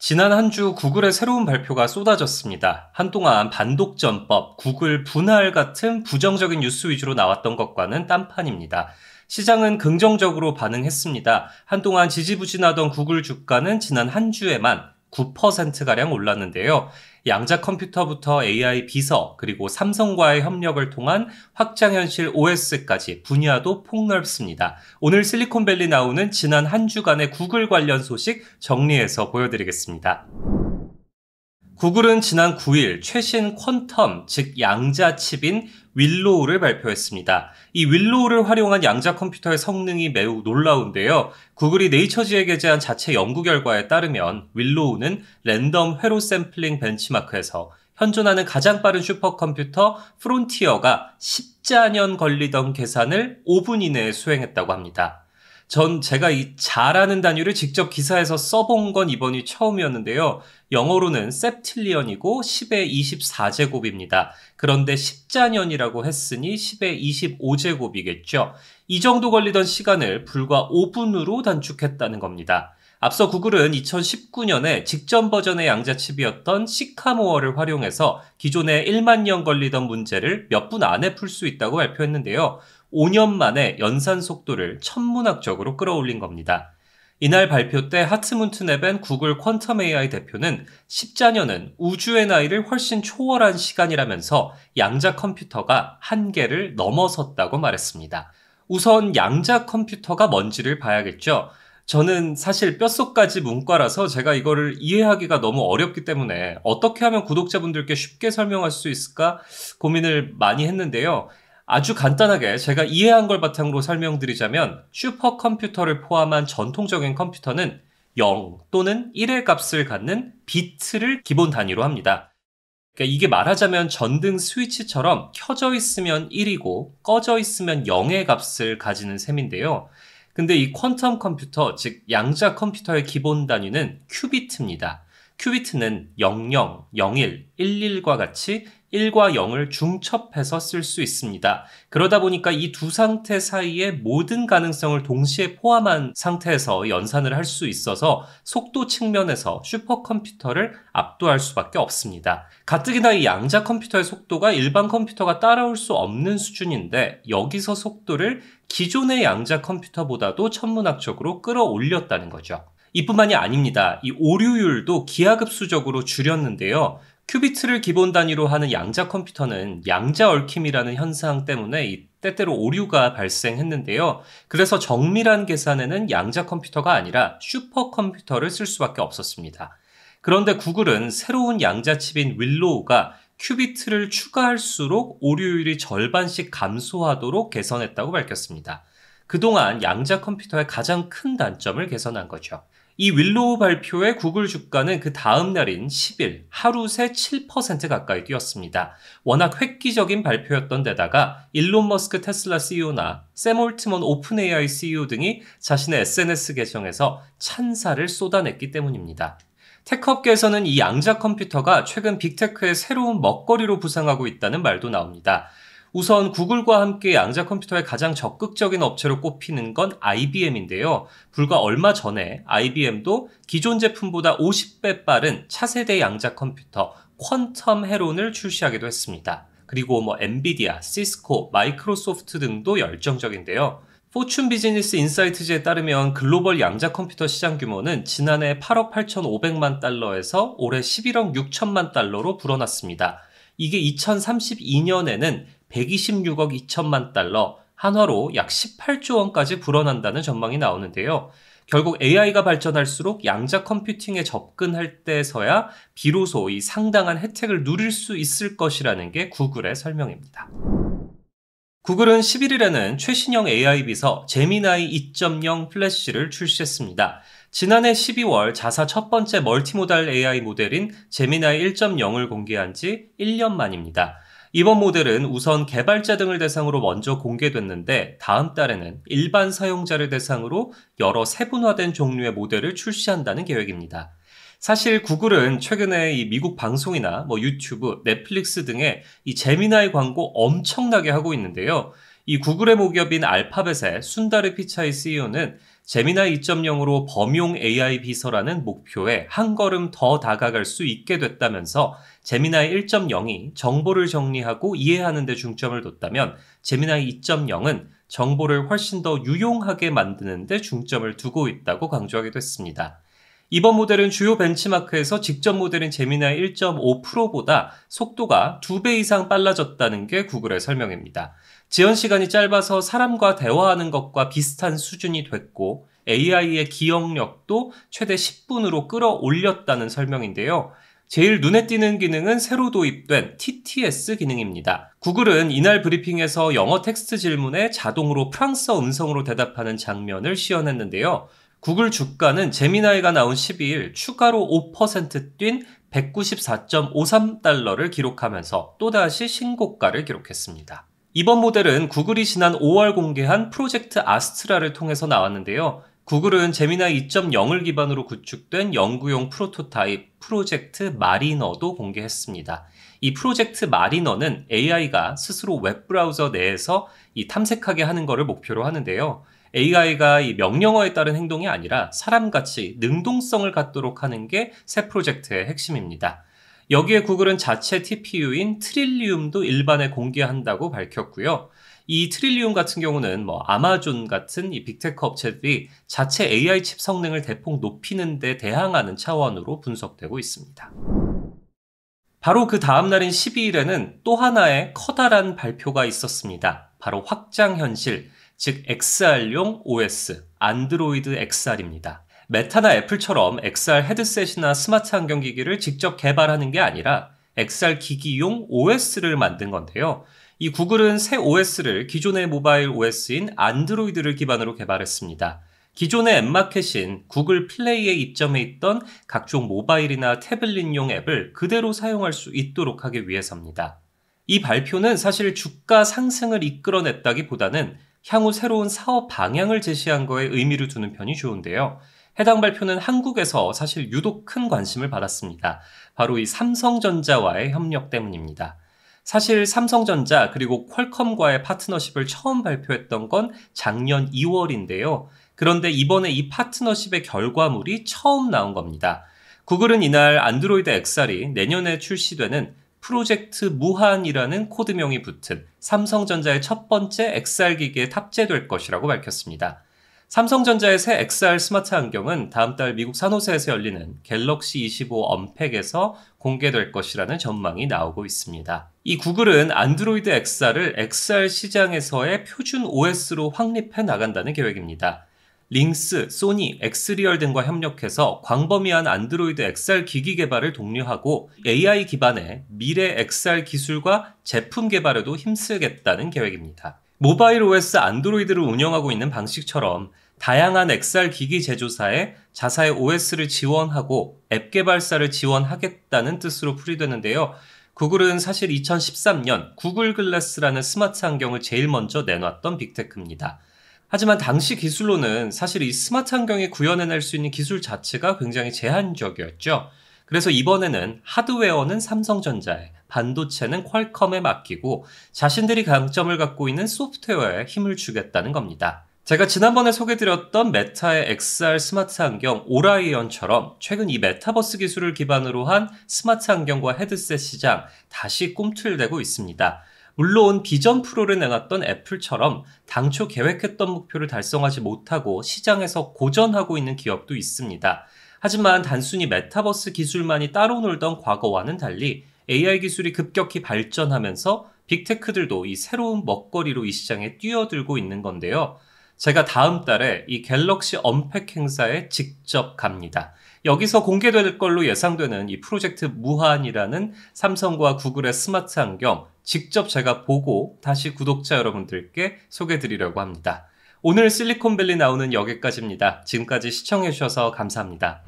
지난 한 주 구글의 새로운 발표가 쏟아졌습니다. 한동안 반독점법, 구글 분할 같은 부정적인 뉴스 위주로 나왔던 것과는 딴판입니다. 시장은 긍정적으로 반응했습니다. 한동안 지지부진하던 구글 주가는 지난 한 주에만 9%가량 올랐는데요. 양자 컴퓨터부터 AI 비서, 그리고 삼성과의 협력을 통한 확장현실 OS까지 분야도 폭넓습니다. 오늘 실리콘밸리 나오는 지난 한 주간의 구글 관련 소식 정리해서 보여드리겠습니다. 구글은 지난 9일 최신 퀀텀, 즉 양자 칩인 윌로우를 발표했습니다. 이 윌로우를 활용한 양자 컴퓨터의 성능이 매우 놀라운데요. 구글이 네이처지에 게재한 자체 연구 결과에 따르면 윌로우는 랜덤 회로 샘플링 벤치마크에서 현존하는 가장 빠른 슈퍼컴퓨터 프론티어가 14년 걸리던 계산을 5분 이내에 수행했다고 합니다. 제가 이 잘하는 단위를 직접 기사에서 써본 건 이번이 처음이었는데요. 영어로는 septillion이고 10의 24제곱입니다. 그런데 14년이라고 했으니 10의 25제곱이겠죠. 이 정도 걸리던 시간을 불과 5분으로 단축했다는 겁니다. 앞서 구글은 2019년에 직전 버전의 양자칩이었던 시카모어를 활용해서 기존에 1만 년 걸리던 문제를 몇 분 안에 풀 수 있다고 발표했는데요. 5년 만에 연산 속도를 천문학적으로 끌어올린 겁니다. 이날 발표 때 하트문트넵엔 구글 퀀텀 AI 대표는 14년은 우주의 나이를 훨씬 초월한 시간이라면서 양자 컴퓨터가 한계를 넘어섰다고 말했습니다. 우선 양자 컴퓨터가 뭔지를 봐야겠죠. 저는 사실 뼛속까지 문과라서 제가 이거를 이해하기가 너무 어렵기 때문에 어떻게 하면 구독자분들께 쉽게 설명할 수 있을까 고민을 많이 했는데요. 아주 간단하게 제가 이해한 걸 바탕으로 설명드리자면 슈퍼컴퓨터를 포함한 전통적인 컴퓨터는 0 또는 1의 값을 갖는 비트를 기본 단위로 합니다. 그러니까 이게 말하자면 전등 스위치처럼 켜져 있으면 1이고 꺼져 있으면 0의 값을 가지는 셈인데요. 근데 이 퀀텀 컴퓨터, 즉 양자 컴퓨터의 기본 단위는 큐비트입니다. 큐비트는 00, 01, 11과 같이 1과 0을 중첩해서 쓸 수 있습니다. 그러다 보니까 이 두 상태 사이의 모든 가능성을 동시에 포함한 상태에서 연산을 할 수 있어서 속도 측면에서 슈퍼컴퓨터를 압도할 수밖에 없습니다. 가뜩이나 이 양자 컴퓨터의 속도가 일반 컴퓨터가 따라올 수 없는 수준인데 여기서 속도를 기존의 양자 컴퓨터보다도 천문학적으로 끌어올렸다는 거죠. 이뿐만이 아닙니다. 이 오류율도 기하급수적으로 줄였는데요. 큐비트를 기본 단위로 하는 양자 컴퓨터는 양자 얽힘이라는 현상 때문에 때때로 오류가 발생했는데요. 그래서 정밀한 계산에는 양자 컴퓨터가 아니라 슈퍼컴퓨터를 쓸 수밖에 없었습니다. 그런데 구글은 새로운 양자 칩인 윌로우가 큐비트를 추가할수록 오류율이 절반씩 감소하도록 개선했다고 밝혔습니다. 그동안 양자 컴퓨터의 가장 큰 단점을 개선한 거죠. 이 윌로우 발표에 구글 주가는 그 다음 날인 10일 하루 새 7% 가까이 뛰었습니다. 워낙 획기적인 발표였던 데다가 일론 머스크 테슬라 CEO나 샘 올트먼 오픈 AI CEO 등이 자신의 SNS 계정에서 찬사를 쏟아냈기 때문입니다. 테크업계에서는 이 양자 컴퓨터가 최근 빅테크의 새로운 먹거리로 부상하고 있다는 말도 나옵니다. 우선 구글과 함께 양자 컴퓨터의 가장 적극적인 업체로 꼽히는 건 IBM인데요. 불과 얼마 전에 IBM도 기존 제품보다 50배 빠른 차세대 양자 컴퓨터 퀀텀 헤론을 출시하기도 했습니다. 그리고 엔비디아, 시스코, 마이크로소프트 등도 열정적인데요. 포춘 비즈니스 인사이트지에 따르면 글로벌 양자 컴퓨터 시장 규모는 지난해 8억 8,500만 달러에서 올해 11억 6천만 달러로 불어났습니다. 이게 2032년에는 126억 2천만 달러, 한화로 약 18조 원까지 불어난다는 전망이 나오는데요. 결국 AI가 발전할수록 양자 컴퓨팅에 접근할 때서야 비로소 이 상당한 혜택을 누릴 수 있을 것이라는 게 구글의 설명입니다. 구글은 11일에는 최신형 AI 비서 제미나이 2.0 플래시를 출시했습니다. 지난해 12월 자사 첫 번째 멀티모달 AI 모델인 제미나이 1.0을 공개한 지 1년 만입니다. 이번 모델은 우선 개발자 등을 대상으로 먼저 공개됐는데 다음 달에는 일반 사용자를 대상으로 여러 세분화된 종류의 모델을 출시한다는 계획입니다. 사실 구글은 최근에 이 미국 방송이나 유튜브, 넷플릭스 등의 이 제미나이 광고 엄청나게 하고 있는데요. 이 구글의 모기업인 알파벳의 순다르 피차이 CEO는 제미나이 2.0으로 범용 AI 비서라는 목표에 한 걸음 더 다가갈 수 있게 됐다면서 제미나이 1.0이 정보를 정리하고 이해하는 데 중점을 뒀다면 제미나이 2.0은 정보를 훨씬 더 유용하게 만드는 데 중점을 두고 있다고 강조하기도 했습니다. 이번 모델은 주요 벤치마크에서 직전 모델인 제미나이 1.5 프로보다 속도가 2배 이상 빨라졌다는 게 구글의 설명입니다. 지연 시간이 짧아서 사람과 대화하는 것과 비슷한 수준이 됐고 AI의 기억력도 최대 10분으로 끌어올렸다는 설명인데요. 제일 눈에 띄는 기능은 새로 도입된 TTS 기능입니다. 구글은 이날 브리핑에서 영어 텍스트 질문에 자동으로 프랑스어 음성으로 대답하는 장면을 시연했는데요. 구글 주가는 제미나이가 나온 12일 추가로 5%뛴 194.53달러를 기록하면서 또다시 신고가를 기록했습니다. 이번 모델은 구글이 지난 5월 공개한 프로젝트 아스트라를 통해서 나왔는데요. 구글은 제미나이 2.0을 기반으로 구축된 연구용 프로토타입 프로젝트 마리너도 공개했습니다. 이 프로젝트 마리너는 AI가 스스로 웹브라우저 내에서 탐색하게 하는 것을 목표로 하는데요. AI가 이 명령어에 따른 행동이 아니라 사람같이 능동성을 갖도록 하는 게 새 프로젝트의 핵심입니다. 여기에 구글은 자체 TPU인 트릴리움도 일반에 공개한다고 밝혔고요. 이 트릴리움 같은 경우는 아마존 같은 이 빅테크 업체들이 자체 AI 칩 성능을 대폭 높이는 데 대항하는 차원으로 분석되고 있습니다. 바로 그 다음 날인 12일에는 또 하나의 커다란 발표가 있었습니다. 바로 확장현실, 즉 XR용 OS, 안드로이드 XR입니다. 메타나 애플처럼 XR 헤드셋이나 스마트 안경기기를 직접 개발하는 게 아니라 XR 기기용 OS를 만든 건데요. 이 구글은 새 OS를 기존의 모바일 OS인 안드로이드를 기반으로 개발했습니다. 기존의 앱마켓인 구글 플레이에 입점해 있던 각종 모바일이나 태블릿용 앱을 그대로 사용할 수 있도록 하기 위해서입니다. 이 발표는 사실 주가 상승을 이끌어냈다기보다는 향후 새로운 사업 방향을 제시한 거에 의미를 두는 편이 좋은데요. 해당 발표는 한국에서 사실 유독 큰 관심을 받았습니다. 바로 이 삼성전자와의 협력 때문입니다. 사실 삼성전자 그리고 퀄컴과의 파트너십을 처음 발표했던 건 작년 2월인데요. 그런데 이번에 이 파트너십의 결과물이 처음 나온 겁니다. 구글은 이날 안드로이드 XR이 내년에 출시되는 프로젝트 무한이라는 코드명이 붙은 삼성전자의 첫 번째 XR 기기에 탑재될 것이라고 밝혔습니다. 삼성전자의 새 XR 스마트 안경은 다음 달 미국 산호세에서 열리는 갤럭시 25 언팩에서 공개될 것이라는 전망이 나오고 있습니다. 이 구글은 안드로이드 XR을 XR 시장에서의 표준 OS로 확립해 나간다는 계획입니다. 링스, 소니, 엑스리얼 등과 협력해서 광범위한 안드로이드 XR 기기 개발을 독려하고 AI 기반의 미래 XR 기술과 제품 개발에도 힘쓰겠다는 계획입니다. 모바일 OS 안드로이드를 운영하고 있는 방식처럼 다양한 XR 기기 제조사에 자사의 OS를 지원하고 앱 개발사를 지원하겠다는 뜻으로 풀이되는데요. 구글은 사실 2013년 구글 글래스라는 스마트 안경을 제일 먼저 내놨던 빅테크입니다. 하지만 당시 기술로는 사실 이 스마트 안경이 구현해낼 수 있는 기술 자체가 굉장히 제한적이었죠. 그래서 이번에는 하드웨어는 삼성전자에, 반도체는 퀄컴에 맡기고 자신들이 강점을 갖고 있는 소프트웨어에 힘을 주겠다는 겁니다. 제가 지난번에 소개드렸던 메타의 XR 스마트 안경 오라이언처럼 최근 이 메타버스 기술을 기반으로 한 스마트 안경과 헤드셋 시장 다시 꿈틀대고 있습니다. 물론 비전 프로를 내놨던 애플처럼 당초 계획했던 목표를 달성하지 못하고 시장에서 고전하고 있는 기업도 있습니다. 하지만 단순히 메타버스 기술만이 따로 놀던 과거와는 달리 AI 기술이 급격히 발전하면서 빅테크들도 이 새로운 먹거리로 이 시장에 뛰어들고 있는 건데요. 제가 다음 달에 이 갤럭시 언팩 행사에 직접 갑니다. 여기서 공개될 걸로 예상되는 이 프로젝트 무한이라는 삼성과 구글의 스마트 안경 직접 제가 보고 다시 구독자 여러분들께 소개드리려고 합니다. 오늘 실리콘밸리 나오는 여기까지입니다. 지금까지 시청해주셔서 감사합니다.